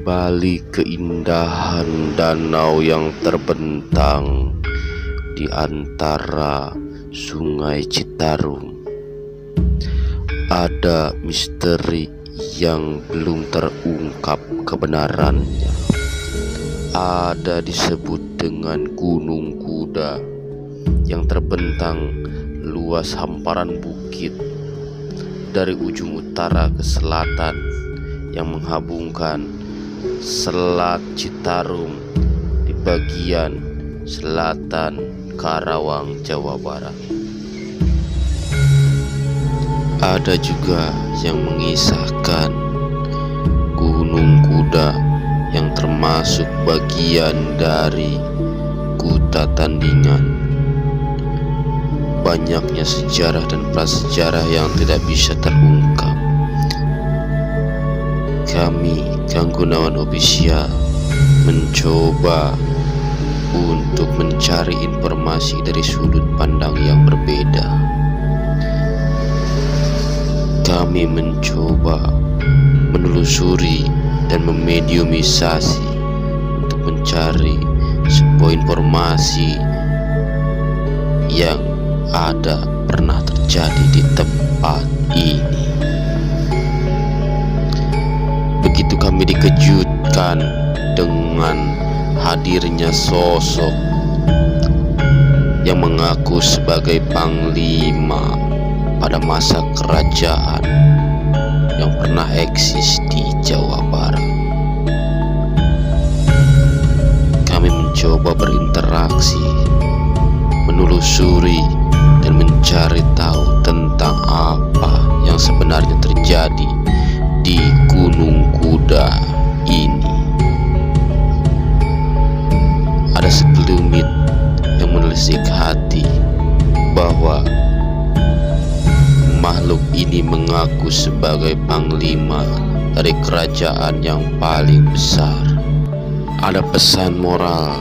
balik keindahan danau yang terbentang di antara Sungai Citarum, ada misteri yang belum terungkap kebenarannya. Ada disebut dengan Gunung Kuda yang terbentang luas hamparan bukit dari ujung utara ke selatan yang menghubungkan Selat Citarum di bagian selatan Karawang, Jawa Barat. Ada juga yang mengisahkan Gunung Kuda yang termasuk bagian dari Kuta Tandingan. Banyaknya sejarah dan prasejarah yang tidak bisa terungkap. Kami, Kang Gunawan Official, mencoba untuk mencari informasi dari sudut pandang yang berbeda. Kami mencoba menelusuri dan memediumisasi untuk mencari sebuah informasi yang ada pernah terjadi di tempat ini. Begitu kami dikejutkan dengan hadirnya sosok yang mengaku sebagai panglima pada masa kerajaan yang pernah eksis di Jawa Barat. Kami mencoba berinteraksi, menelusuri dan mencari tahu tentang apa yang sebenarnya terjadi di Gunung Kuda ini. Ada sekelumit yang menelisik hati bahwa makhluk ini mengaku sebagai panglima dari kerajaan yang paling besar. Ada pesan moral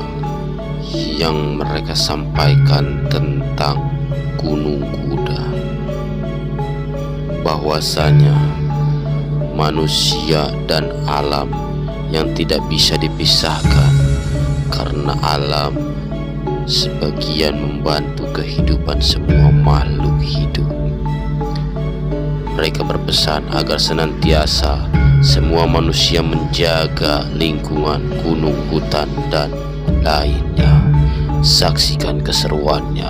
yang mereka sampaikan tentang Gunung Kuda, bahwasanya manusia dan alam yang tidak bisa dipisahkan, karena alam sebagian membantu kehidupan semua makhluk hidup. Mereka berpesan agar senantiasa semua manusia menjaga lingkungan, gunung, hutan, dan lainnya. Saksikan keseruannya,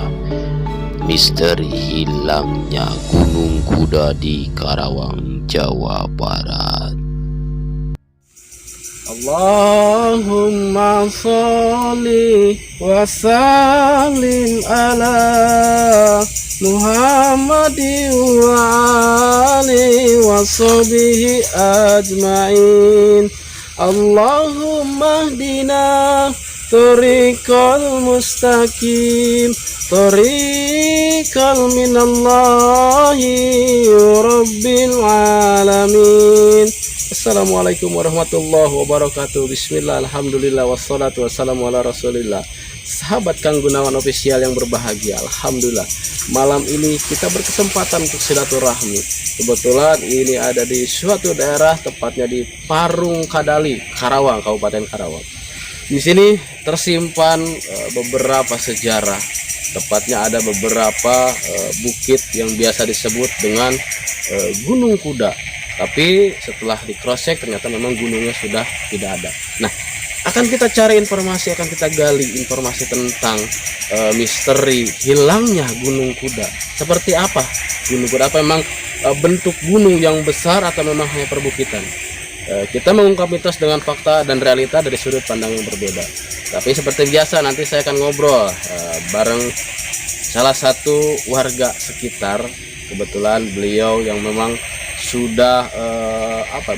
misteri hilangnya Gunung Kuda di Karawang, Jawa Barat. Allahumma sholli wa sallim ala Muhammadin wa alihi wa sahbihi ajma'in. Allahumma hdina tariqal mustaqim, tariqal minallahi rabbil alamin. Assalamualaikum warahmatullahi wabarakatuh. Bismillah, alhamdulillah, wassalatu wassalamu ala rasulillah. Sahabat Kang Gunawan Official yang berbahagia, alhamdulillah, malam ini kita berkesempatan untuk silaturahmi. Kebetulan ini ada di suatu daerah, tepatnya di Parung Kadali, Karawang, Kabupaten Karawang. Di sini tersimpan beberapa sejarah. Tepatnya ada beberapa bukit yang biasa disebut dengan Gunung Kuda. Tapi setelah di cross check ternyata memang gunungnya sudah tidak ada. Nah, akan kita cari informasi, akan kita gali informasi tentang misteri hilangnya Gunung Kuda. Seperti apa Gunung Kuda? Apa memang bentuk gunung yang besar atau memang hanya perbukitan? Kita mengungkap mitos dengan fakta dan realita dari sudut pandang yang berbeda. Tapi seperti biasa nanti saya akan ngobrol bareng salah satu warga sekitar. Kebetulan beliau yang memang sudah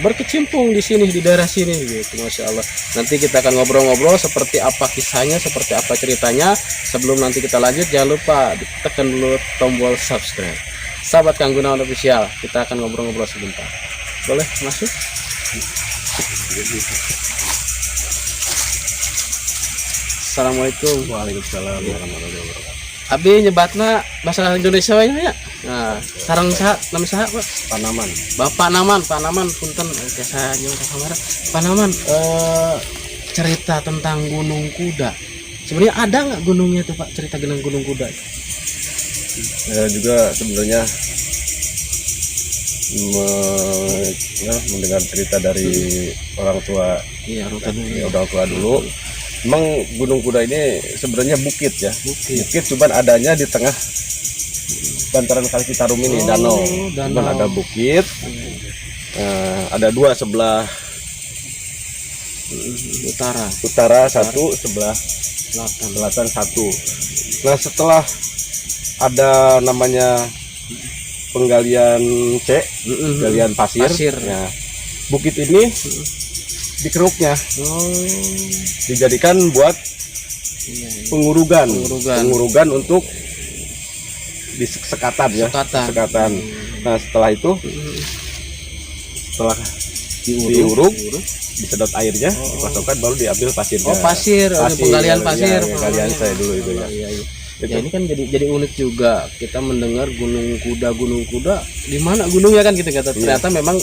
berkecimpung di sini, di daerah sini gitu. Masya Allah, nanti kita akan ngobrol-ngobrol seperti apa kisahnya, seperti apa ceritanya. Sebelum nanti kita lanjut, jangan lupa tekan dulu tombol subscribe. Sahabat Kang Gunawan Official, kita akan ngobrol-ngobrol sebentar. Boleh masuk? Assalamualaikum. Waalaikumsalam warahmatullahi wabarakatuh. Abi nyebatna bahasa Indonesia we nya. Nah, sareng saha nama saha Pak? Panaman. Bapak Naman punten biasa jeung kamera. Panaman cerita tentang Gunung Kuda. Sebenarnya ada nggak gunungnya tuh Pak, cerita Gunung Kuda? Saya juga sebenarnya mendengar cerita dari orang tua, Iya, orang tua dulu. Memang Gunung Kuda ini sebenarnya bukit ya. Bukit. Cuman adanya di tengah bantaran Kali Citarum ini, danau. Cuman ada bukit. Ada dua sebelah utara satu, sebelah selatan satu. Nah, setelah ada namanya penggalian galian pasir. Ya, bukit ini dikeruknya dijadikan buat pengurugan untuk di sekatan ya. Sekatan. Nah, setelah itu setelah diuruk disedot airnya, dipasokkan, baru diambil pasirnya. Pasir. Penggalian pasir. Ya, galian saya dulu itu ya. Ya, ini kan jadi unik juga kita mendengar Gunung Kuda di mana gunungnya kan gitu kata. Ternyata memang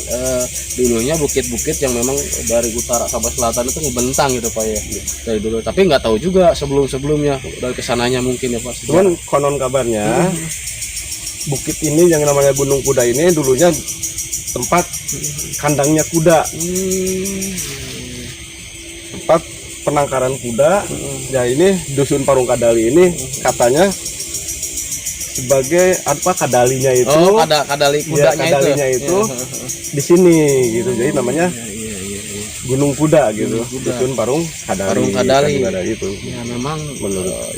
dulunya bukit-bukit yang memang dari utara sampai selatan itu ngebentang gitu Pak ya dari dulu. Tapi nggak tahu juga sebelumnya dari kesananya mungkin ya Pak. Cuman konon kabarnya bukit ini yang namanya Gunung Kuda ini dulunya tempat kandangnya kuda, tempat penangkaran kuda. Ya, ini dusun Parung Kadali ini katanya sebagai apa, kadalinya itu. Kadali kudanya ya, kadalinya itu di sini gitu. Jadi namanya Gunung Kuda gitu. Dusun Parung Kadali itu. Ya memang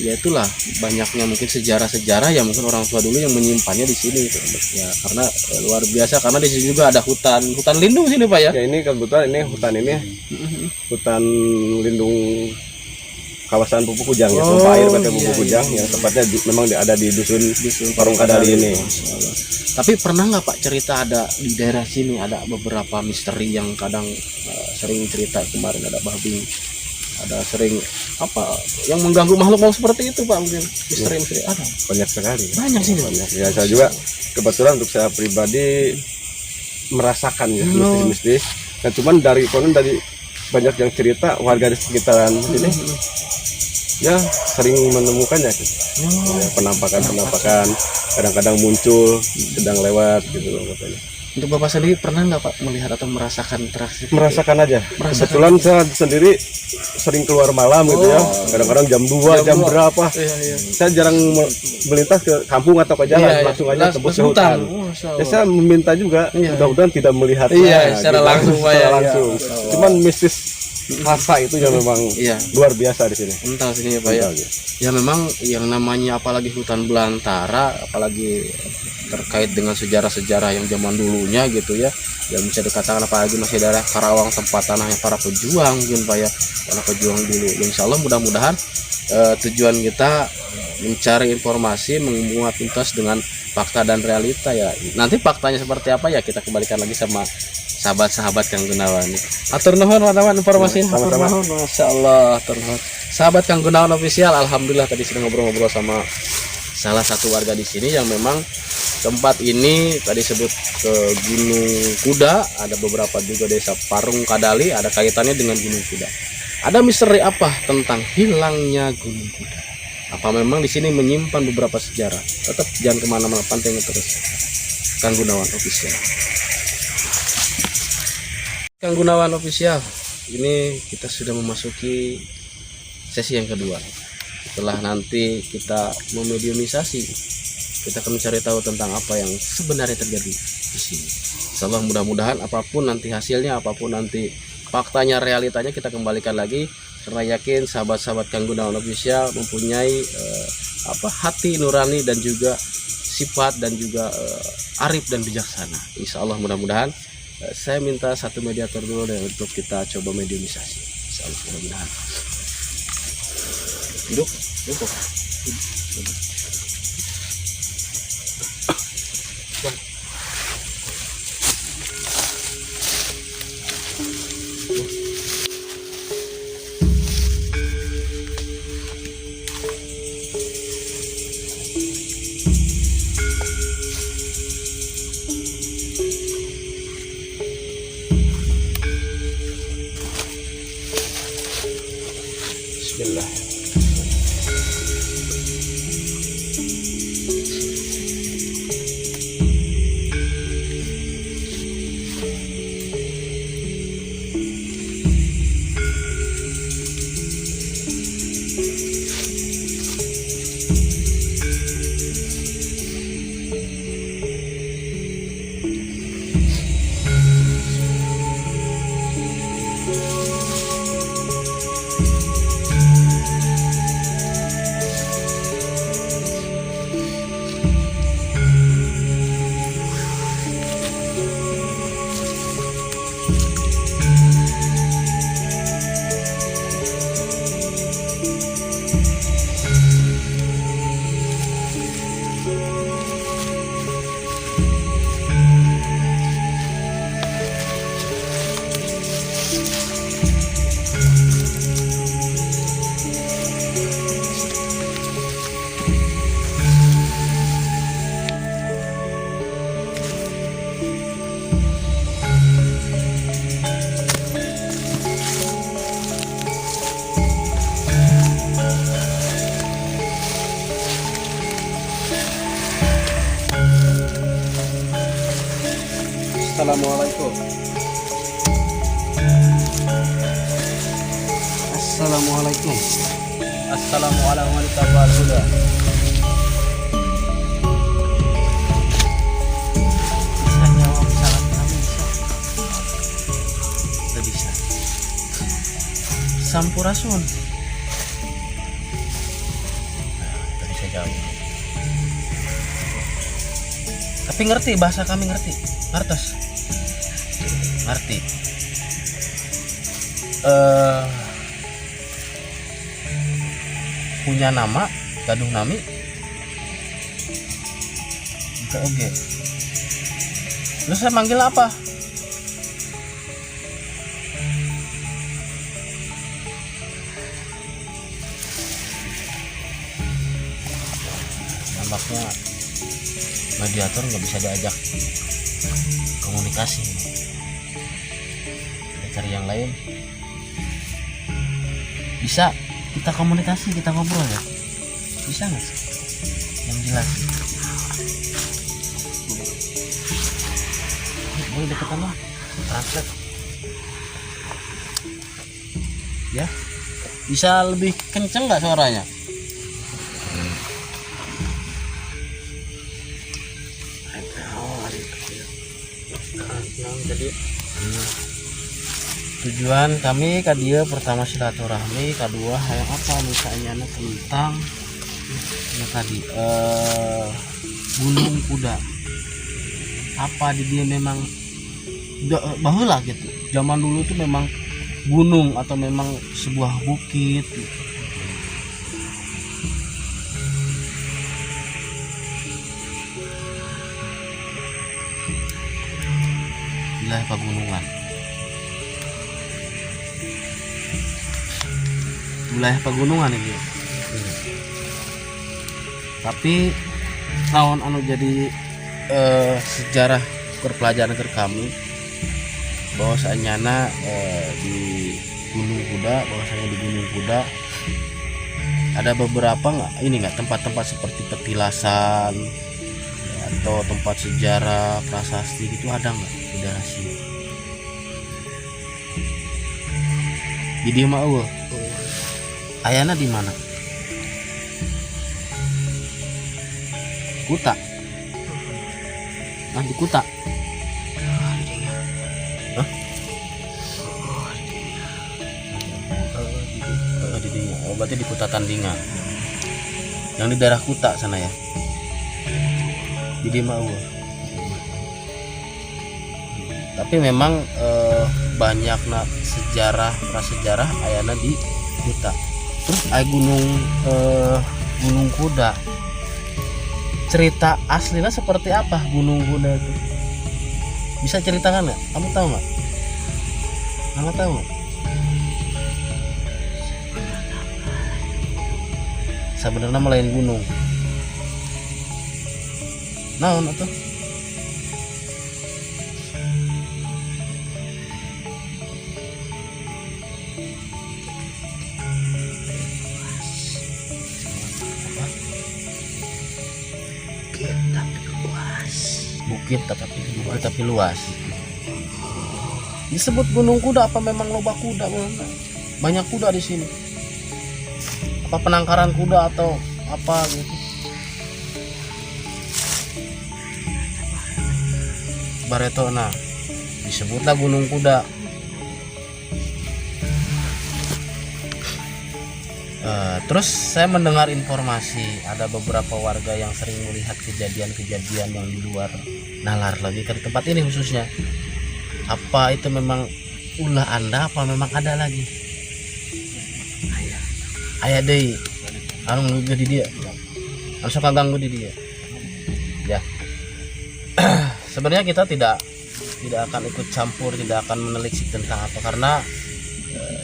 ya itulah banyaknya mungkin sejarah-sejarah ya, mungkin orang tua dulu yang menyimpannya di sini gitu. Ya karena luar biasa, karena di sini juga ada hutan lindung sini Pak ya. Ya, ini kebetulan hutan lindung kawasan Pupuk Kujang ya, pompa air PT Pupuk Kujang yang tempatnya memang ada di dusun Parung Kadali ini. Tapi pernah nggak Pak cerita ada di daerah sini ada beberapa misteri yang kadang sering cerita, kemarin ada babi, ada sering apa yang mengganggu makhluk seperti itu Pak, mungkin misteri ada? Banyak sekali. Banyak sih. Banyak. Ya, saya juga kebetulan untuk saya pribadi merasakan ya mistis-mistis. Nah, cuman dari banyak yang cerita warga di sekitaran sini ya sering menemukannya gitu. Ya, penampakan kadang-kadang muncul sedang lewat gitu loh katanya. Untuk Bapak sendiri pernah nggak Pak melihat atau merasakan interaksi? Merasakan aja. Kebetulan saya sendiri sering keluar malam gitu ya. Kadang-kadang jam 2, jam berapa. Iya. Saya jarang melintas ke kampung atau ke jalan, langsung aja tembus ke hutan. Ya, saya meminta juga mudah-mudahan tidak melihat secara langsung Pak ya. Cuman mistis rasa itu yang memang luar biasa di sini. Tentang sini ya Pak ya. Ya memang yang namanya apalagi hutan belantara, apalagi terkait dengan sejarah-sejarah yang zaman dulunya gitu ya, yang bisa dikatakan apalagi masih daerah Karawang tempat tanahnya para pejuang mungkin Pak ya, para pejuang dulu. Insya Allah mudah-mudahan tujuan kita mencari informasi menguat tuntas dengan fakta dan realita ya. Nanti faktanya seperti apa ya kita kembalikan lagi sama sahabat-sahabat Kang Gunawan. Atur nuhun teman-teman informasinya. Masya Allah, sahabat Kang Gunawan official. Alhamdulillah tadi sudah ngobrol-ngobrol sama salah satu warga di sini yang memang tempat ini tadi sebut ke Gunung Kuda, ada beberapa juga desa Parung Kadali, ada kaitannya dengan Gunung Kuda. Ada misteri apa tentang hilangnya Gunung Kuda? Apa memang di sini menyimpan beberapa sejarah? Tetap jangan kemana-mana, pantengin terus Kang Gunawan official. Kang Gunawan official, ini kita sudah memasuki sesi yang kedua. Setelah nanti kita memediumisasi, kita akan mencari tahu tentang apa yang sebenarnya terjadi di sini. Insyaallah mudah-mudahan apapun nanti hasilnya, apapun nanti faktanya, realitanya, kita kembalikan lagi karena yakin sahabat-sahabat Kang Gunawan official mempunyai hati nurani dan juga sifat dan juga arif dan bijaksana. Insyaallah mudah-mudahan saya minta satu mediator dulu deh untuk kita coba mediumisasi. Insyaallah mudah-mudahan. Duduk. Bismillah. Assalamualaikum. Assalamualaikum. Assalamualaikum warahmatullahi wabarakatuh. Bisa jawab salam kami, bisa? Tidak bisa. Sampurasun. Tidak bisa jawab. Tapi ngerti bahasa kami, ngerti. Ngertos. Ngerti. Punya nama gaduh nami oke. Terus saya manggil apa? Nampaknya mediator nggak bisa diajak komunikasi. Kita cari yang lain. Bisa kita komunikasi, kita ngobrol ya, bisa nggak sih yang jelas? Boleh deketan lah, translate ya. Bisa lebih kenceng nggak suaranya? Jadi tujuan kami kadia pertama silaturahmi, kedua yang apa misalnya tentang ya tadi Gunung Kuda. Apa di dia memang baheula gitu. Zaman dulu tuh memang gunung atau memang sebuah bukit gitu. Wilayah pegunungan. Wilayah pegunungan ini. Tapi naon anu jadi sejarah perpelajaran ke kami bahwasanya di Gunung Kuda, bahwasanya di Gunung Kuda ada beberapa nggak tempat-tempat seperti petilasan atau tempat sejarah prasasti gitu, ada nggak di daerah sini? Di dia mah ayana di mana? Kuta. Nah, di Kuta. Hah? Di Dinga. Oh, berarti di Kuta Tandinga. Yang di daerah Kuta sana ya. Di Mau. Tapi memang banyak sejarah prasejarah ayana di Kuta. Terus Gunung Kuda. Cerita aslinya seperti apa Gunung Kuda itu? Bisa ceritakan nggak? Kamu tahu nggak? Kamu tahu nggak? Sebenarnya lain gunung. Naon atuh? bukit tapi luas. Disebut Gunung Kuda apa memang loba kuda? Banyak kuda di sini. Apa penangkaran kuda atau apa gitu? Baretona disebutlah Gunung Kuda. Terus saya mendengar informasi ada beberapa warga yang sering melihat kejadian-kejadian yang di luar nalar lagi ke tempat ini khususnya. Apa itu memang ulah Anda apa memang ada lagi? Ayah deh, anu di dia, langsung ganggu di dia. Ya, sebenarnya kita tidak akan ikut campur, tidak akan menelisik tentang apa karena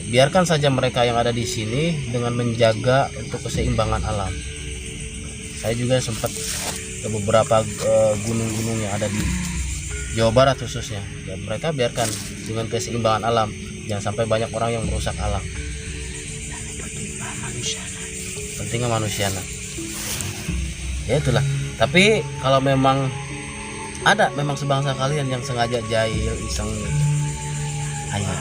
biarkan saja mereka yang ada di sini dengan menjaga untuk keseimbangan alam. Saya juga sempat ke beberapa gunung-gunung yang ada di Jawa Barat khususnya, dan mereka biarkan dengan keseimbangan alam, jangan sampai banyak orang yang merusak alam. Pentingnya manusia. Ya itulah. Tapi kalau memang ada memang sebangsa kalian yang sengaja jahil, iseng, ayo.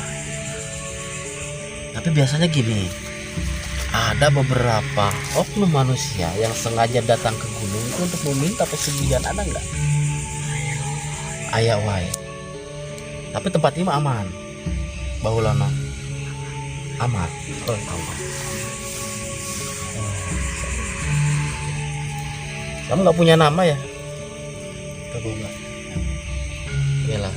Tapi biasanya gini, ada beberapa oknum manusia yang sengaja datang ke gunung itu untuk meminta pesugihan, ada nggak? Ayah wae. Tapi tempat ini aman, bahulana aman. Oh, aman. Kamu nggak punya nama ya? Coba nggak? Iyalah.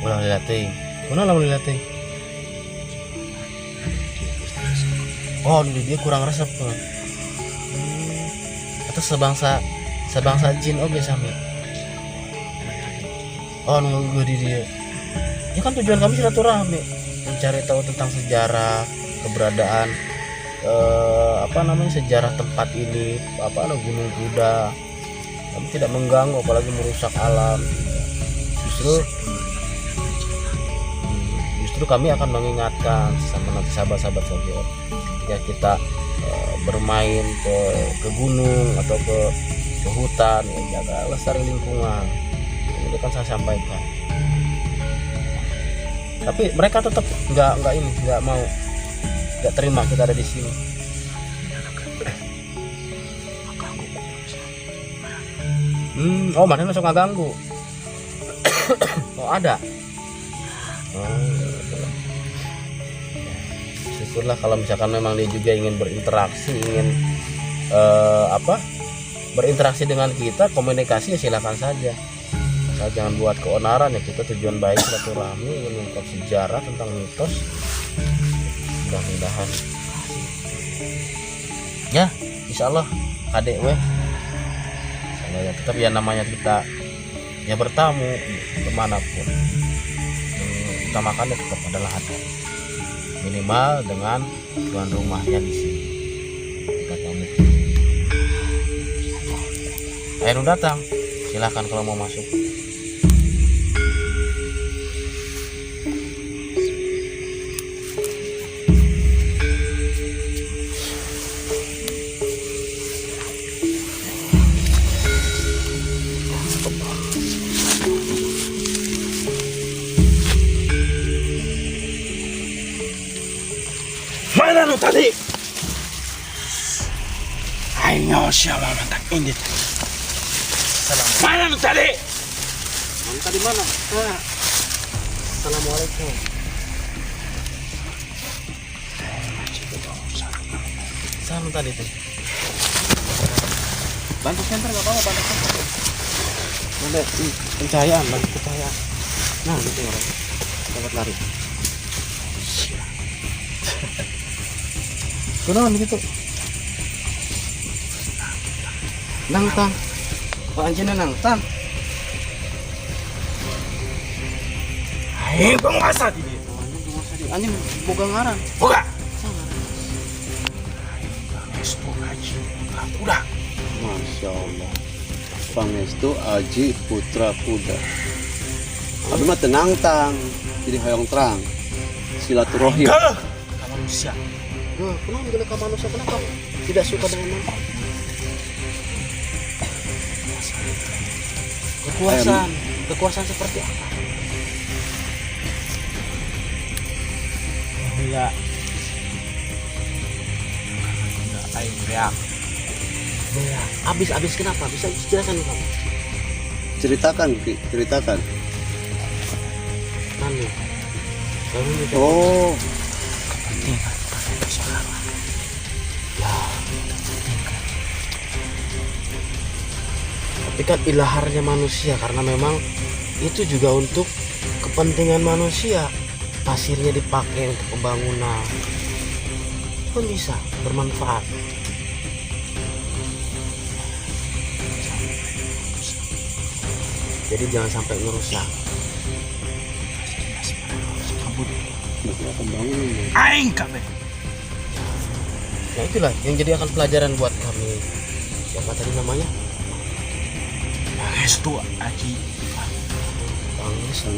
Ulah lilating. Mana lah lilating? Oh, dia kurang resep tuh. Atau sebangsa jin oke sami. Oh, nunggu di dia. Ya kan tujuan kami silaturahmi, mencari tahu tentang sejarah, keberadaan sejarah tempat ini, Gunung Kuda. Kami tidak mengganggu apalagi merusak alam. Justru kami akan mengingatkan sama nanti sahabat-sahabat saja ketika kita bermain ke gunung atau ke hutan, ya jaga lestari lingkungan. Ini kan saya sampaikan. Tapi mereka tetap nggak mau, nggak terima kita ada di sini. Oh, mana langsung nggak ganggu. Oh, ada. Syukurlah kalau misalkan memang dia juga ingin berinteraksi, berinteraksi dengan kita, komunikasi ya silakan saja. Asal jangan buat keonaran ya, kita tujuan baik silaturahmi, ingin mengungkap sejarah tentang mitos. Mudah-mudahan ya, insyaallah kadek weh. Ya, tetap ya namanya kita ya bertamu kemanapun, utamakan tetap adalah hati, minimal dengan tuan rumahnya di sini. Kita tamu ayo datang, silahkan kalau mau masuk. Mana lu tadi? Ayo siapa mantak ini? Mana lu tadi? Tadi mana? Assalamualaikum. Sama tadi tuh. Bantu center nggak apa-apa, bantu center. Ada pencahayaan, bantu pencahayaan. Nah, gitu ya. Dapat lari. Kunaon gitu. Nangtang. Kok anjeunna nangtang? Ayo penguasa di dia. Anjing boga ngaran. Boga. Pangestu Aji Putra Kuda. Masya Allah. Pangestu Aji Putra Kuda. Abi mah tenang tang, jadi hayang terang. Silaturahim. Kamu manusia. Kenapa gila ka manusia kenapa? Tidak suka dengan manfaat. Kekuasaan seperti apa? Enggak air Ya, habis kenapa? Bisa jelaskan kamu? ceritakan. Anu. Kamu itu Oh, tapi kan ilaharnya manusia, karena memang itu juga untuk kepentingan manusia. Pasirnya dipakai untuk pembangunan, pun bisa bermanfaat. Jadi jangan sampai merusak. pembangunan. aing kabeh. Nah itulah yang jadi akan pelajaran buat kami. Siapa tadi namanya? Restu Aji. Pangestu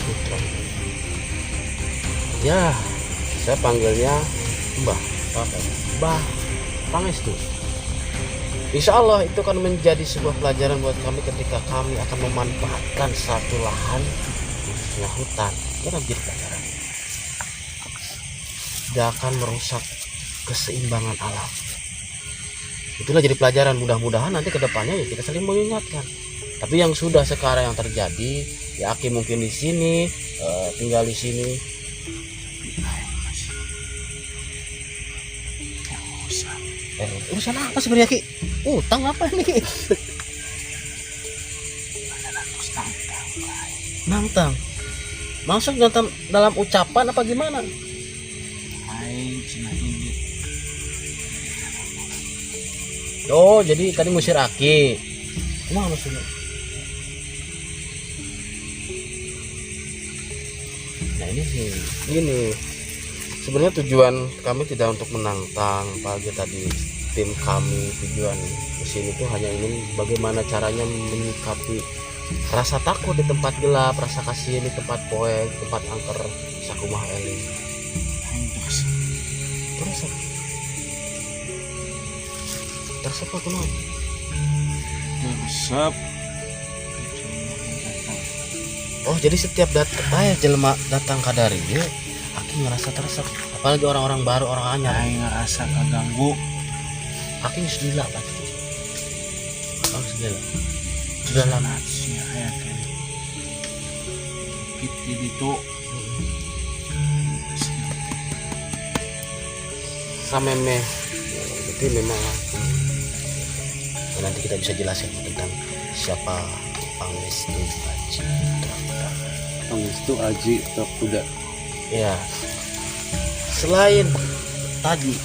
Putra. Ya, saya panggilnya Mbah. Mbah Pangestu. Insya Allah itu akan menjadi sebuah pelajaran buat kami ketika kami akan memanfaatkan satu lahan, khususnya hutan. Itu akan menjadi pelajaran. Tidak akan merusak keseimbangan alam. Itulah jadi pelajaran. Mudah-mudahan nanti ke depannya ya kita saling mengingatkan. Tapi yang sudah sekarang yang terjadi, ya Aki mungkin di sini, tinggal di sini. Urusan apa sebenarnya Ki? Utang apa nih? Nantang. Masuk dalam ucapan apa gimana? Aing cenah ini. Oh, jadi tadi ngusir Aki. Kumaha maksudnya? Nah ini sih, gini. Sebenarnya tujuan kami tidak untuk menantang pagi tadi. Tim kami tujuan kesini tuh hanya ingin bagaimana caranya menyikapi rasa takut di tempat gelap, rasa kasihan di tempat poek, tempat angker sakumah eling. Aing Terus apa kenapa? resep. Oh jadi setiap jelema datang ke dari dia, Aki ngerasa teresep. Apalagi orang-orang baru, orang anyar. Aing ngerasa kaganggu. Aki gila pasti. Oh gila. Sudah lama. Sia aya kene. Piti ditu. Sameme. Jadi memang nanti kita bisa jelasin tentang siapa Pangestu Aji. Pangestu Aji Putra. Ya. Selain tadi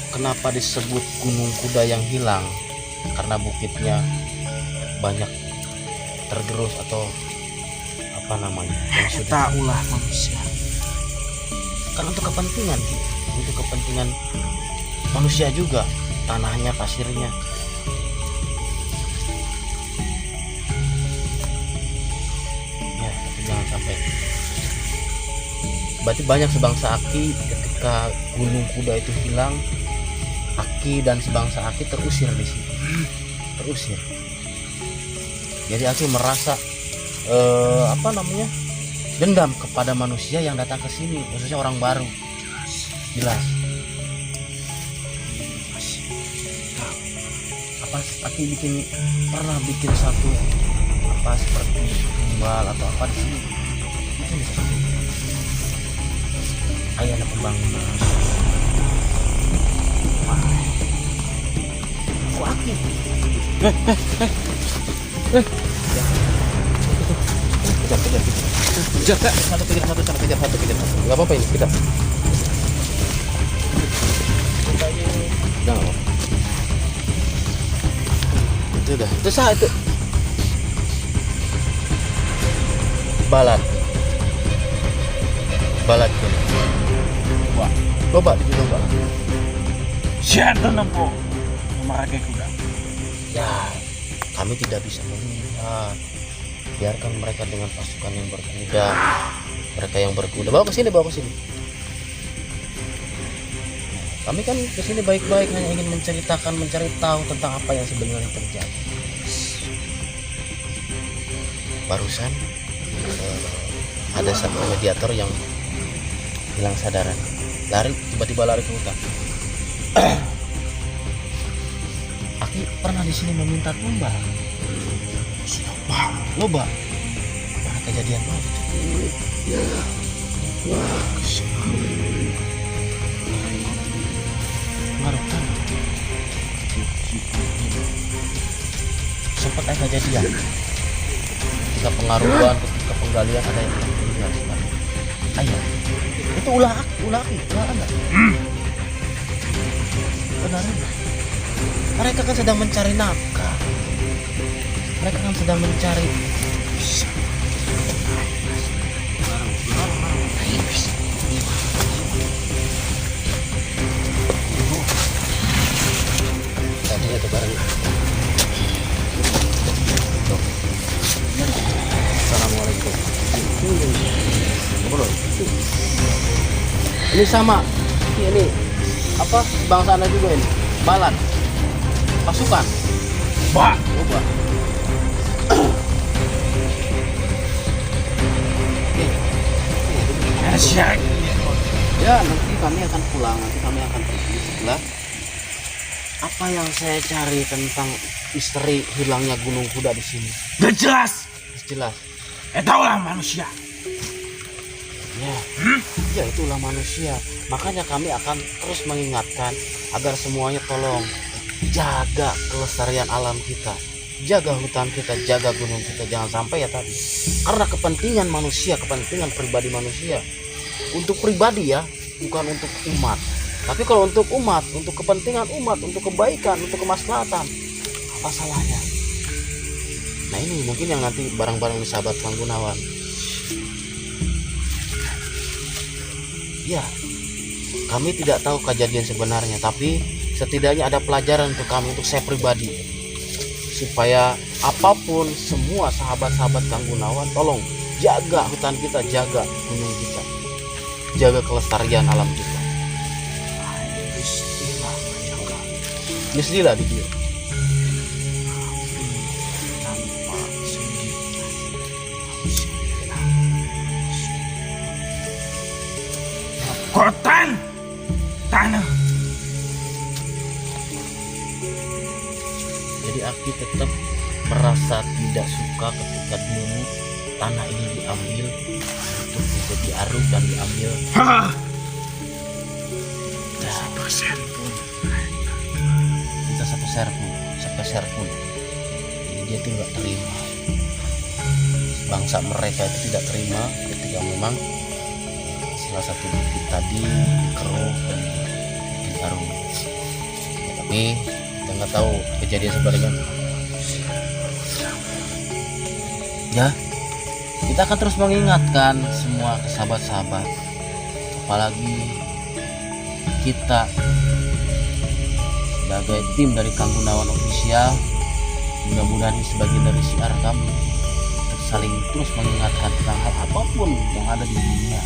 kenapa disebut Gunung Kuda yang hilang? Karena bukitnya banyak tergerus atau apa namanya? Yang sudah Kita ulah manusia. kan untuk kepentingan, untuk kepentingan manusia juga, tanahnya, pasirnya. Ya, tapi jangan sampai. Berarti banyak sebangsa Aki ketika Gunung Kuda itu hilang, Aki dan sebangsa Aki terusir di sini, terusir. Jadi Aki merasa apa namanya, dendam kepada manusia yang datang ke sini, khususnya orang baru. Jelas. Apa Aki pernah bikin satu apa seperti tumbal atau apa di sini? Itu bisa seperti itu. Ayo ada pembangunan. Kok Aki? Kejar. Satu kejar satu. Gak apa-apa ini kita. Jangan. Itu dah. Itu sah itu. Balat. Coba dicoba. Siapa nampo? Marake kuda. Ya, kami tidak bisa melihat. Biarkan mereka dengan pasukan yang berkuda. Mereka yang berkuda. Bawa ke sini. Kami kan kesini baik-baik, hanya ingin menceritakan, mencari tahu tentang apa yang sebenarnya terjadi. Barusan ada satu mediator yang hilang sadaran, tiba-tiba lari ke hutan. Aki pernah di sini meminta tumbal. Loba. Pernah kejadian apa? Ngaruh kan? Sempat ada kejadian. Ketika pengaruhan, ketika penggalian ada yang meninggal sebenarnya. Ayo, itu ulah Anda. Benar. Mereka kan sedang mencari nafkah. Mereka kan sedang mencari tadi ada barang. Assalamualaikum. Ini sama. Ini apa? Bangsa Anda juga ini. Balan. Pasukan. Pak. Coba. Siap. Ya, nanti kami akan pulang. Nanti kami akan pergi setelah apa yang saya cari tentang misteri hilangnya Gunung Kuda di sini. Udah jelas. Jelas. Taulah manusia. Ya, ya itulah manusia. Makanya kami akan terus mengingatkan agar semuanya tolong jaga kelestarian alam kita, jaga hutan kita, jaga gunung kita. Jangan sampai ya tadi, karena kepentingan manusia, kepentingan pribadi manusia, untuk pribadi ya, bukan untuk umat. Tapi kalau untuk umat, untuk kepentingan umat, untuk kebaikan, untuk kemaslahatan, apa salahnya? Nah ini mungkin yang nanti barang-barang sahabat Kang Gunawan. Ya, kami tidak tahu kejadian sebenarnya, tapi setidaknya ada pelajaran untuk kami, untuk saya pribadi, supaya apapun semua sahabat-sahabat Kang Gunawan, tolong jaga hutan kita, jaga gunung kita, jaga kelestarian alam kita. Bismillah di dia. Kotan tanah. Jadi Aki tetap merasa tidak suka ketika dulu tanah ini diambil untuk menjadi arus dan diambil. Kita sepeser pun. Jadi dia itu nggak terima. Bangsa mereka itu tidak terima ketika memang salah satu bukit tadi keruh dan bikin harum. Ya, tapi kita nggak tahu kejadian sebenarnya. Ya, kita akan terus mengingatkan semua sahabat-sahabat, apalagi kita sebagai tim dari Kang Gunawan Official, mudah-mudahan ini sebagian dari siar kami untuk saling terus mengingatkan tentang hal apapun yang ada di dunia.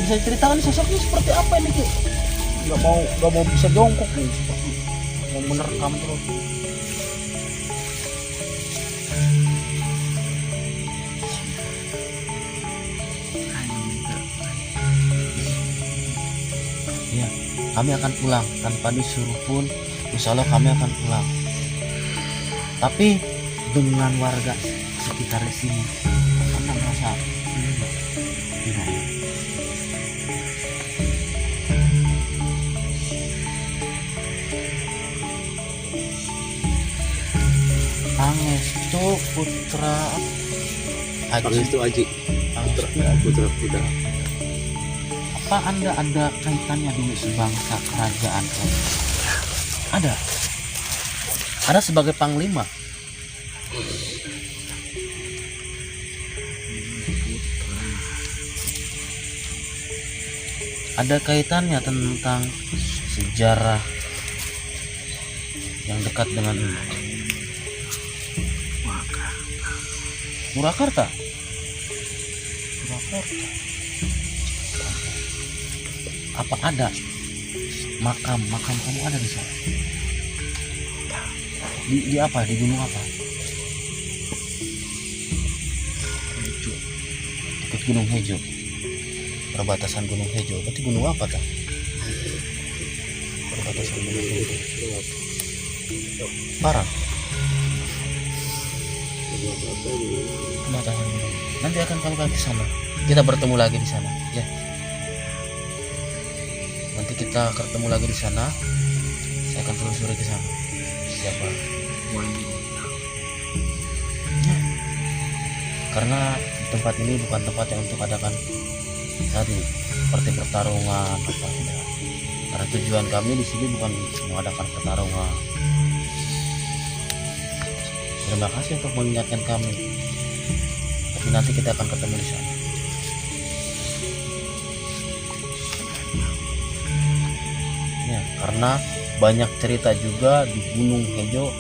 Bisa ceritakan sosoknya seperti apa ini Ki? Gak mau bisa jongkok nih, seperti mau menerkam terus. Ya, kami akan pulang tanpa disuruh pun, insya Allah kami akan pulang. Tapi dengan warga sekitar di sini, karena merasa gimana? Pangestu Putra Aji. Pangestu Aji. Putra Kuda. Apa Anda ada kaitannya dulu sebangsa kerajaan? Ada sebagai panglima. Ada kaitannya tentang sejarah yang dekat dengan ini. Surakarta. Surakarta. Apa ada makam kamu ada di sana? Di apa? Di gunung apa? Hejo. Dekat Gunung Hejo. Perbatasan Gunung Hejo. Berarti gunung apa tak? Perbatasan Gunung Hejo. Parah. Perbatasan Gunung. Nanti akan kami ke sana. Kita bertemu lagi di sana, ya. Nanti kita ketemu lagi di sana. Saya akan telusuri ke sana. Siapa? Ya. Karena tempat ini bukan tempat yang untuk adakan tadi seperti pertarungan apa tidak. Karena tujuan kami di sini bukan mengadakan pertarungan. Terima kasih untuk mengingatkan kami. Tapi nanti kita akan ketemu di sana. Ya, karena banyak cerita juga di Gunung Hejo,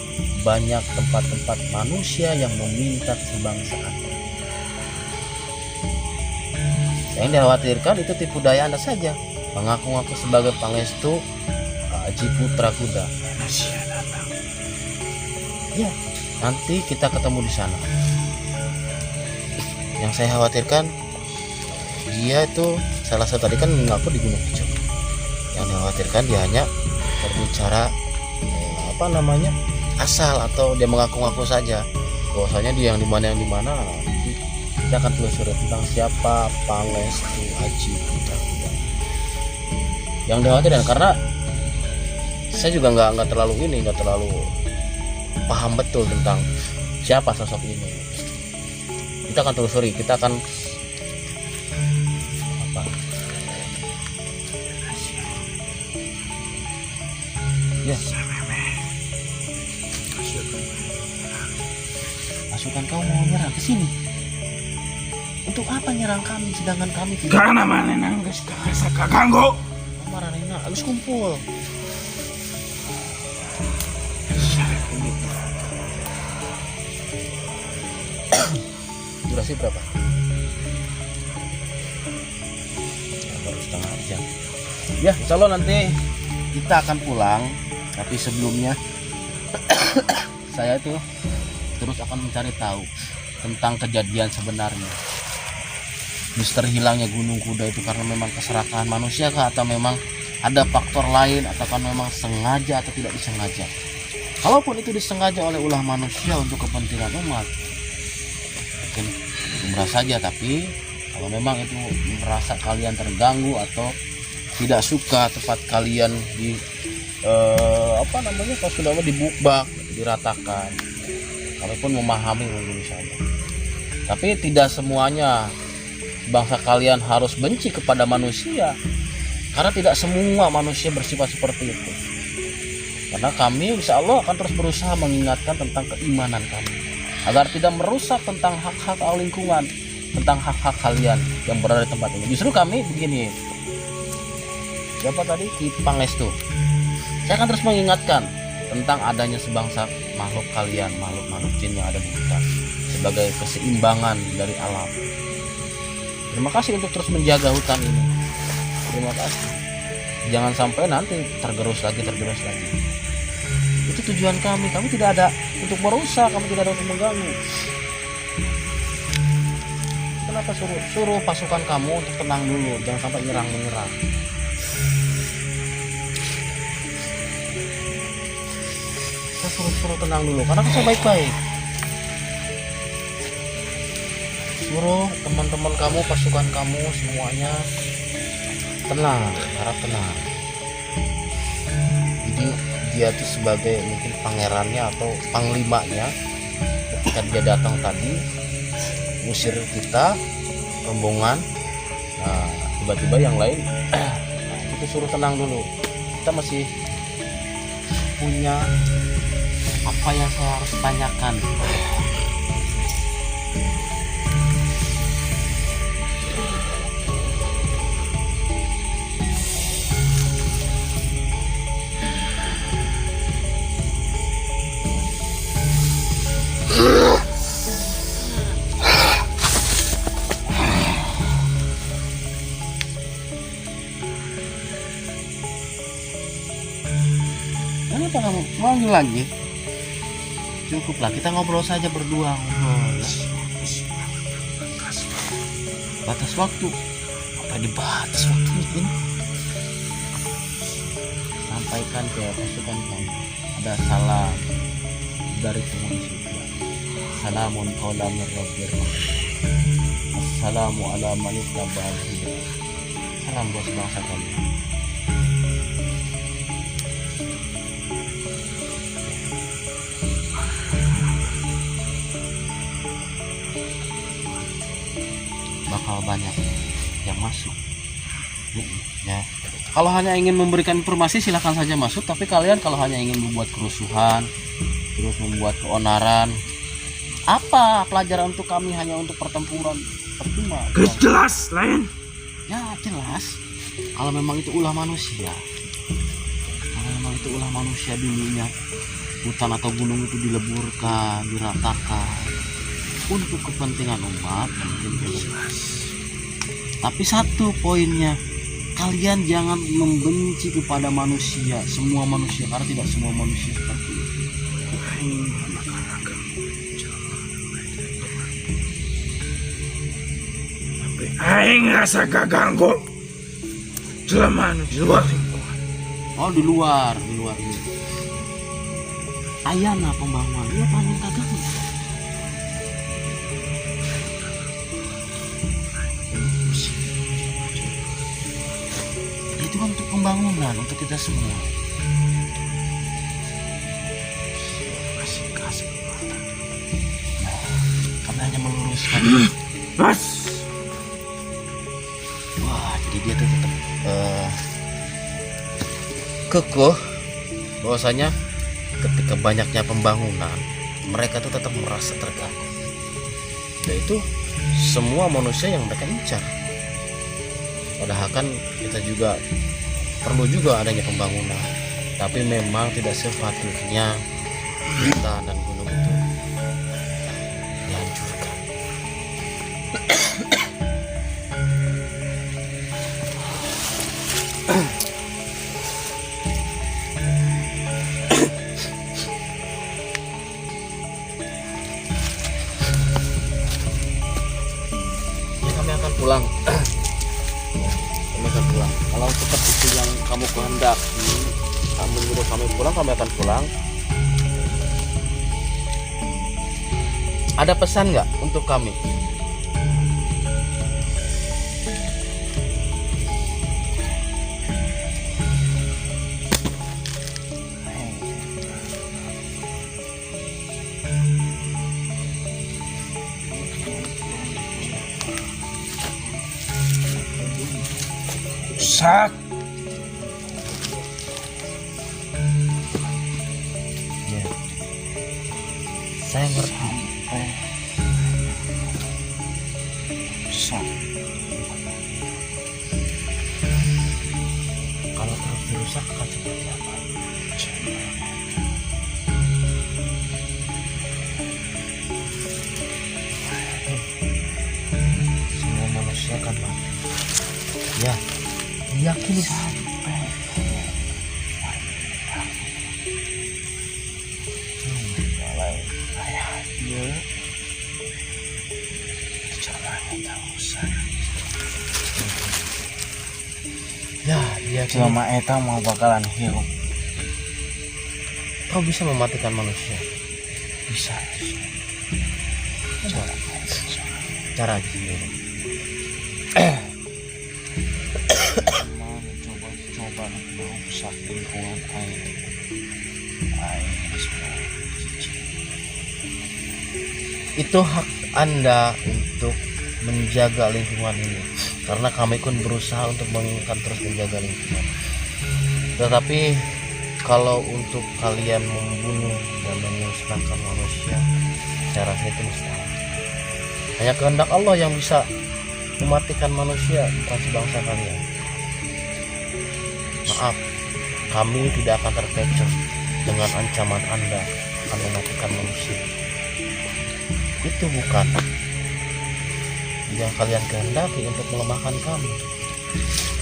banyak tempat-tempat manusia yang meminta kebangsaan. Yang dikhawatirkan itu tipu daya Anda saja, mengaku-ngaku sebagai Pangestu Aji Putra Kuda. Manusia datang. Ya, nanti kita ketemu di sana. Yang saya khawatirkan dia itu salah satu tadi kan mengaku di Gunung Hejo. Yang dikhawatirkan dia hanya berbicara asal, atau dia mengaku-ngaku saja bahwasanya dia yang dimana. Kita akan telusuri tentang siapa Pangestu Aji Putra Kuda. Yang dikhawatirkan karena saya juga nggak terlalu paham betul tentang siapa sosok ini. Kita akan telusuri, kita akan ya. Pasukan kau mau nyerang ke sini. Untuk apa nyerang kami sedangkan kami tidak? Karena mana nanggas kasa kaganggu. Marana harus kumpul. Durasi berapa? Baru setengah jam. Ya, insya Allah nanti kita akan pulang. Tapi sebelumnya saya itu terus akan mencari tahu tentang kejadian sebenarnya. Misteri hilangnya Gunung Kuda itu karena memang keserakahan manusia kah, atau memang ada faktor lain, atau kan memang sengaja atau tidak disengaja. Kalaupun itu disengaja oleh ulah manusia untuk kepentingan umat, mungkin umrah saja. Tapi kalau memang itu merasa kalian terganggu atau tidak suka tempat kalian di kalau sudah dibukbak, diratakan, kalaupun memahami mungkin saja. Tapi tidak semuanya bangsa kalian harus benci kepada manusia, karena tidak semua manusia bersifat seperti itu. Karena kami insya Allah akan terus berusaha mengingatkan tentang keimanan kami, agar tidak merusak tentang hak-hak lingkungan, tentang hak-hak kalian yang berada di tempat ini. Justru kami begini, siapa tadi? Ki Pangestu. Saya akan terus mengingatkan tentang adanya sebangsa makhluk kalian, makhluk jin yang ada di hutan, sebagai keseimbangan dari alam. Terima kasih untuk terus menjaga hutan ini. Terima kasih. Jangan sampai nanti tergerus lagi. Itu tujuan kami. Kami tidak ada untuk merusak, kami tidak ada untuk mengganggu. Kenapa suruh pasukan kamu untuk tenang dulu, jangan sampai menyerang. Saya suruh tenang dulu, karena saya baik-baik. Suruh teman-teman kamu, pasukan kamu semuanya tenang, harap tenang. Jadi dia itu sebagai mungkin pangerannya atau panglimanya, ketika dia datang tadi ngusir kita rombongan, nah tiba-tiba yang lain itu suruh tenang dulu. Kita masih punya apa yang saya harus tanyakan. lagi? Cukuplah, kita ngobrol saja berdua. Ngobrol, ya. Batas waktu. Apa dibatas waktunya ini? Sampaikan ke pasukan kami. Ada salam dari penghuni surga. Salamun qaulan min rabbir rahim. Assalamu ala man ittaba'al huda. Salam buat bangsa kami. Bakal banyak yang masuk. Ya. Kalau hanya ingin memberikan informasi silahkan saja masuk, tapi kalian kalau hanya ingin membuat kerusuhan, terus membuat keonaran, apa pelajaran untuk kami hanya untuk pertempuran? Percuma. Jelas lain. Ya jelas. Kalau memang itu ulah manusia, kalau memang itu ulah manusia dulunya, hutan atau gunung itu dileburkan, diratakan untuk kepentingan umat mungkin jelas. Tapi satu poinnya, kalian jangan membenci kepada manusia, semua manusia, karena tidak semua manusia seperti itu. Aing rasa kaganggu. Jelema anu di luar lingkungan. Oh di luar ini. Ayana pembangunan, iya paling kagak. Itu kan untuk pembangunan untuk kita semua. Nah, kami hanya meluruskan. Mas. Wah, jadi dia tuh tetap kekeh bahwasanya ketika banyaknya pembangunan mereka tuh tetap merasa terganggu. Yaitu semua manusia yang mereka incar. Padahal kan kita juga perlu juga adanya pembangunan, tapi memang tidak sepatutnya hutan dan gunung itu dihancurkan. Ya, kami akan pulang. Kalau seperti itu yang kamu kehendaki, kamu nyuruh kami pulang, kami akan pulang. Ada pesan nggak untuk kami? Sak. Ya. Saya ngerti. Sak. Kalau terus dirusak akan seperti apa? Semua manusia akan mati. Ya, yakini sampai. Ya, dia Cuma eta mau bakalan hirup. kau bisa mematikan manusia. Bisa. Cara gini. Mau coba merusak lingkungan air. Itu hak Anda untuk menjaga lingkungan ini, karena kami pun berusaha untuk terus menjaga lingkungan. Tetapi kalau untuk kalian membunuh dan memusnahkan manusia, saya rasa itu mustahil. Hanya kehendak Allah yang bisa mematikan manusia, bukan sebangsa kalian. Maaf, kami tidak akan terkecoh dengan ancaman Anda akan mematikan manusia. Itu bukan yang kalian kehendaki untuk melemahkan kami.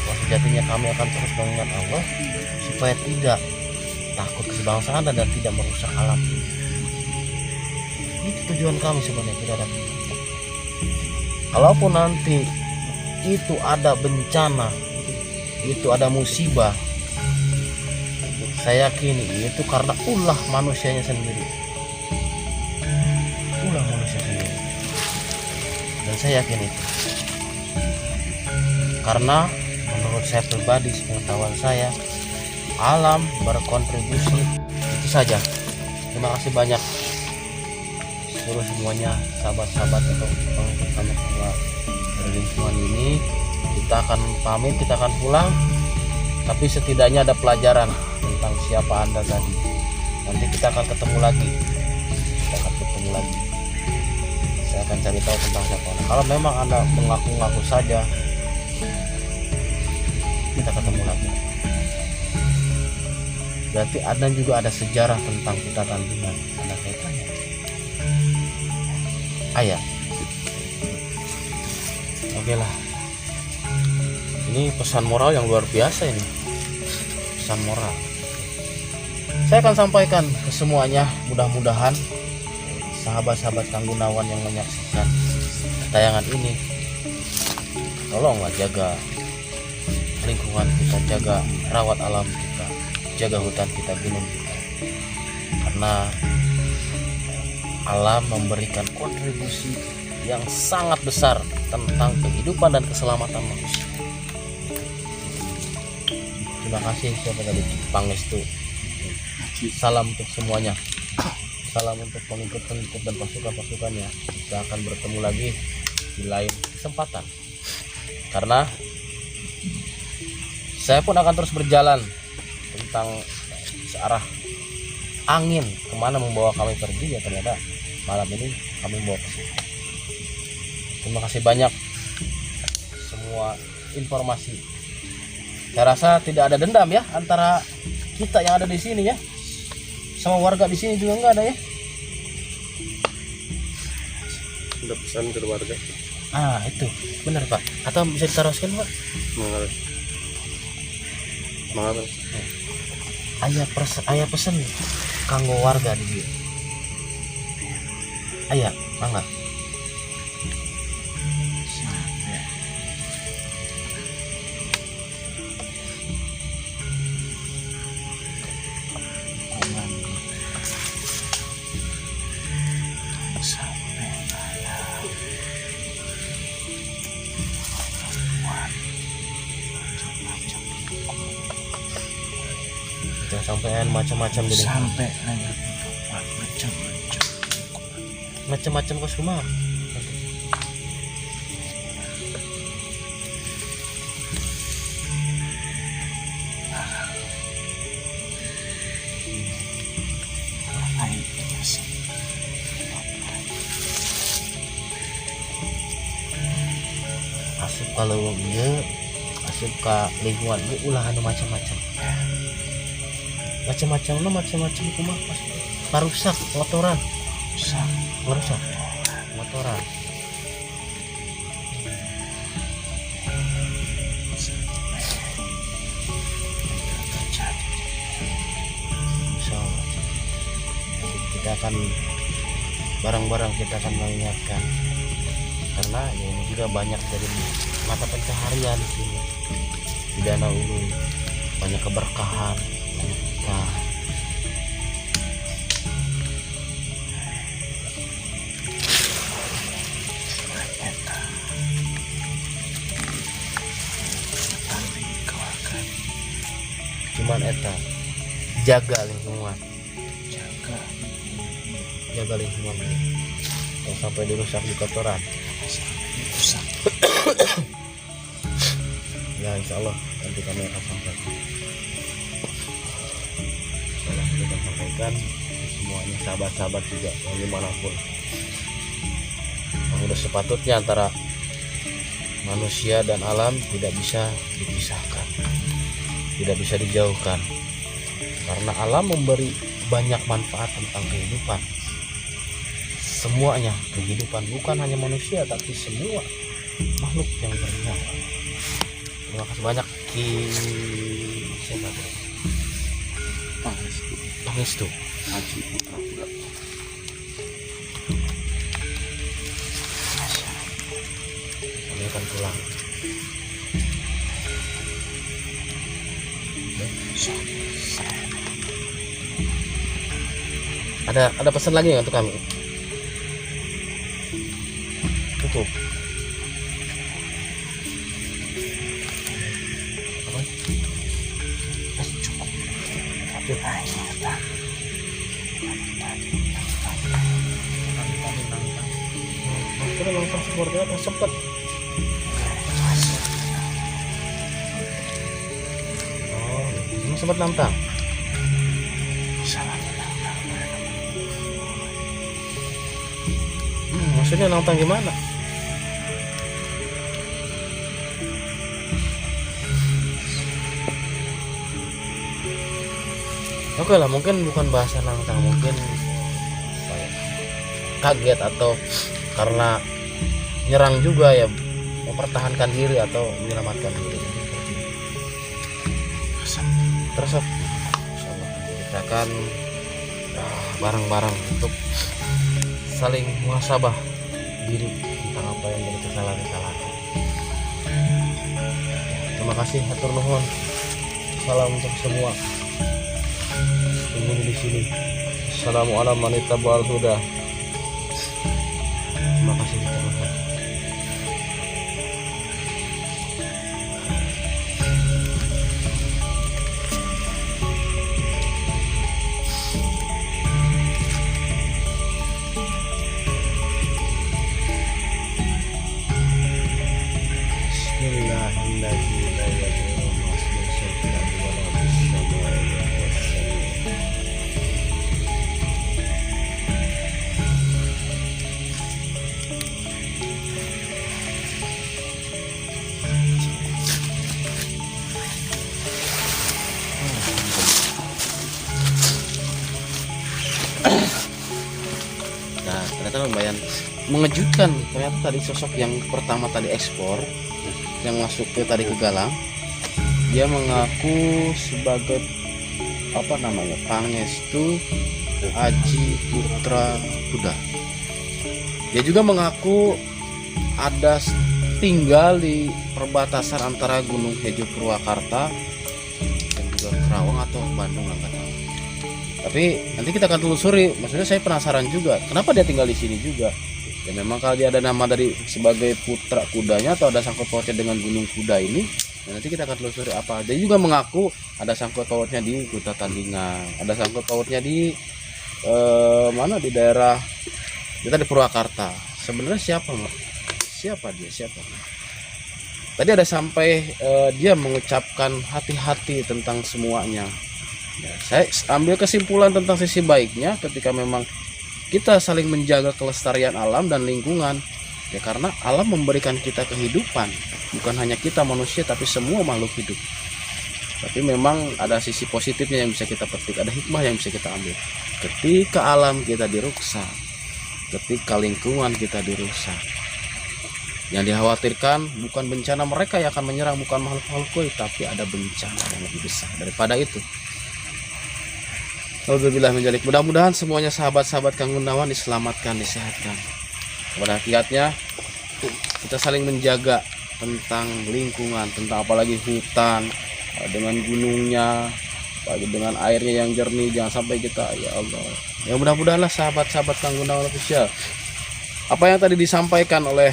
Wah, sejatinya kami akan terus mengingat Allah supaya tidak takut kesebangsaan dan tidak merusak alam. Itu tujuan kami sebenarnya, tidak ada. Kalaupun nanti itu ada bencana, itu ada musibah, saya yakin itu karena ulah manusianya sendiri. Ulah manusia sendiri. Dan saya yakin itu. Karena menurut saya pribadi, sepengetahuan saya, alam berkontribusi itu saja. Terima kasih banyak seluruh semuanya, sahabat-sahabat atau pengikut kami semua dari lingkungan ini. Kita akan pamit, kita akan pulang, tapi setidaknya ada pelajaran tentang siapa Anda tadi. Nanti kita akan ketemu lagi, saya akan cari tahu tentang siapa Anda. Kalau memang Anda mengaku-ngaku saja, kita ketemu lagi. Berarti Anda juga ada sejarah tentang kita tandingan. Anda kaitannya ayah. Oke lah, ini pesan moral yang luar biasa ini. Pesan moral saya akan sampaikan ke semuanya. Mudah-mudahan sahabat-sahabat Kang Gunawan yang menyaksikan tayangan ini, tolonglah jaga lingkungan kita, jaga rawat alam kita, jaga hutan kita, gunung kita, karena alam memberikan kontribusi yang sangat besar tentang kehidupan dan keselamatan manusia. Terima kasih siapa tadi, Pangestu. Salam untuk semuanya, salam untuk pengikut-pengikut dan pasukan-pasukannya. Kita akan bertemu lagi di lain kesempatan, karena saya pun akan terus berjalan tentang searah angin kemana membawa kami pergi. Ya ternyata malam ini kami membawa ke sini. Terima kasih banyak semua informasi. Saya rasa tidak ada dendam ya antara kita yang ada di sini ya, sama warga di sini juga enggak ada ya. Ada pesan ke warga. Itu benar Pak. Atau bisa diteruskan Pak? Semangat. Ayah pesen kanggo warga di sini. Ayah, mangga. Kita sampean macam-macam gini. Sampai Macam-macam kos rumah. Asup kalau dia asup ke lingkungan dia ulah anu macam-macam. Macam-macam kumah pas parusak kotoran. Merusak motoran. Insyaallah kita akan bareng-bareng kita akan mengingatkan, karena ya ini juga banyak dari mata pencaharian di sini di danau ini, banyak keberkahan, banyak ikan. Cuman eta jaga lingkungan, jaga lingkungan jangan sampai dirusak di kotoran. Ya insya Allah nanti kami akan sampaikan. Kita akan sampaikan semuanya, sahabat-sahabat juga yang dimanapun. Yang sudah sepatutnya antara manusia dan alam tidak bisa dipisahkan, tidak bisa dijauhkan, karena alam memberi banyak manfaat tentang kehidupan. Semuanya kehidupan, bukan hanya manusia tapi semua makhluk yang bernyawa. Terima kasih banyak. Siapa? Pangestu. Haji Putra Kuda. Kami akan pulang. Ada pesan lagi nggak untuk kami? Cukup. Apa? Cukup. Tapi banyak. Kita nonton keluarga apa sempet. Oh, ini sempat nantang. Maksudnya nantang gimana? Oke lah, mungkin bukan bahasa nantang, mungkin apa ya, kaget atau karena nyerang juga ya, mempertahankan diri atau menyelamatkan diri. Terus insyaallah kita akan bareng-bareng untuk saling muhasabah diri tentang apa yang jadi kesalahan-kesalahan. Terima kasih, hatur nuhun. Salam untuk semua penghuni di sini. Assalamualaikum warahmatullahi wabarakatuh. Terima kasih. Nah, ternyata lumayan mengejutkan. Ternyata tadi sosok yang pertama tadi ekspor, yang masuk ke tadi ke Galang, dia mengaku sebagai apa namanya, Pangestu Haji Putra Kuda. Dia juga mengaku ada tinggal di perbatasan antara Gunung Hejo Purwakarta dan juga Kerawang atau Bandung, nggak tahu. Tapi nanti kita akan telusuri. Maksudnya saya penasaran juga, kenapa dia tinggal di sini juga. Ya memang kalau dia ada nama dari sebagai putra kudanya atau ada sangkut pautnya dengan Gunung Kuda ini, ya nanti kita akan telusuri apa. Dia juga mengaku ada sangkut pautnya di Kuta Tandingan, ada sangkut pautnya di mana di daerah kita di Purwakarta. Sebenarnya siapa dia? Tadi ada sampai dia mengucapkan hati-hati tentang semuanya. Ya, saya ambil kesimpulan tentang sisi baiknya ketika memang kita saling menjaga kelestarian alam dan lingkungan. Ya karena alam memberikan kita kehidupan, bukan hanya kita manusia tapi semua makhluk hidup. Tapi memang ada sisi positifnya yang bisa kita petik, ada hikmah yang bisa kita ambil. Ketika alam kita dirusak, ketika lingkungan kita dirusak, yang dikhawatirkan bukan bencana mereka yang akan menyerang, bukan makhluk-makhluk goib, tapi ada bencana yang lebih besar daripada itu. Alhamdulillah menjalik. Mudah-mudahan semuanya sahabat-sahabat Kang Gunawan diselamatkan, disehatkan. Pada hakikatnya kita saling menjaga tentang lingkungan, tentang apalagi hutan dengan gunungnya, apalagi dengan airnya yang jernih. Jangan sampai kita, ya Allah. Ya mudah-mudahanlah sahabat-sahabat Kang Gunawan official, apa yang tadi disampaikan oleh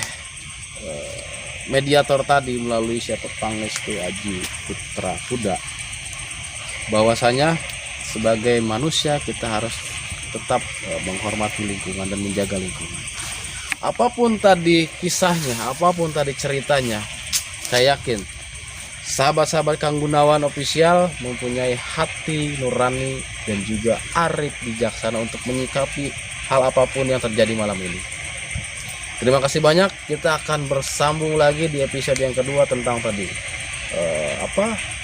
mediator tadi melalui siapa, Pangestu Haji Putra Kuda, bahwasanya sebagai manusia kita harus tetap menghormati lingkungan dan menjaga lingkungan. Apapun tadi kisahnya, apapun tadi ceritanya, saya yakin sahabat-sahabat Kang Gunawan official mempunyai hati nurani dan juga arif bijaksana untuk menyikapi hal apapun yang terjadi malam ini. Terima kasih banyak. Kita akan bersambung lagi di episode yang kedua tentang tadi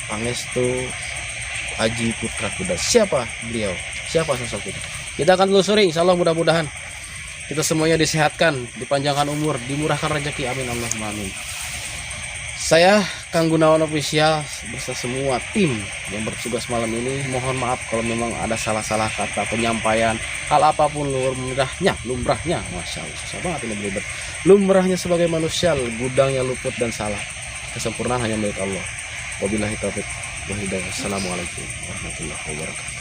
Pangestu Haji Putra Kuda. Siapa beliau? Siapa sosok itu? Kita akan telusuri. Insya Allah mudah-mudahan kita semuanya disehatkan, dipanjangkan umur, dimurahkan rezeki. Amin Allahumma amin. Saya Kang Gunawan Official beserta semua tim yang bertugas malam ini, mohon maaf kalau memang ada salah-salah kata penyampaian hal apapun. Lumrahnya, masya Allah, susah banget ini beribad. Lumrahnya sebagai manusia, gudangnya luput dan salah. Kesempurnaan hanya milik Allah. Wabillahi taufiq wal hidayah. Assalamualaikum warahmatullahi wabarakatuh.